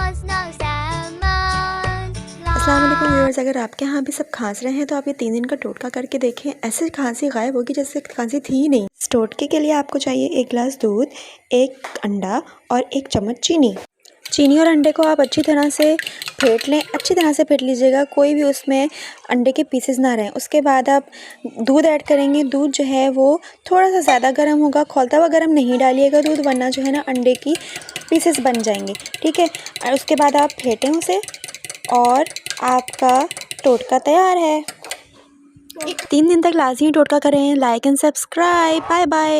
अस्सलाम वालेकुम व्यूअर्स, अगर आपके यहाँ भी सब खांस रहे हैं तो आप ये 3 दिन का टोटका करके देखें। ऐसे खांसी गायब होगी जैसे खांसी थी ही नहीं। इस टोटके के लिए आपको चाहिए 1 गिलास दूध, 1 अंडा और 1 चम्मच चीनी और अंडे को आप अच्छी तरह से फेंट लें। अच्छी तरह से फेंट लीजिएगा, कोई भी उसमें अंडे के पीसेस ना रहें। उसके बाद आप दूध ऐड करेंगे। दूध जो है वो थोड़ा सा ज़्यादा गर्म होगा, खौलता हुआ गर्म नहीं डालिएगा दूध, वरना जो है ना अंडे की पीसेस बन जाएंगे, ठीक है। और उसके बाद आप फेंटें उसे और आपका टोटका तैयार है। 3 दिन तक लाजमी टोटका करें। Like and subscribe. Bye bye.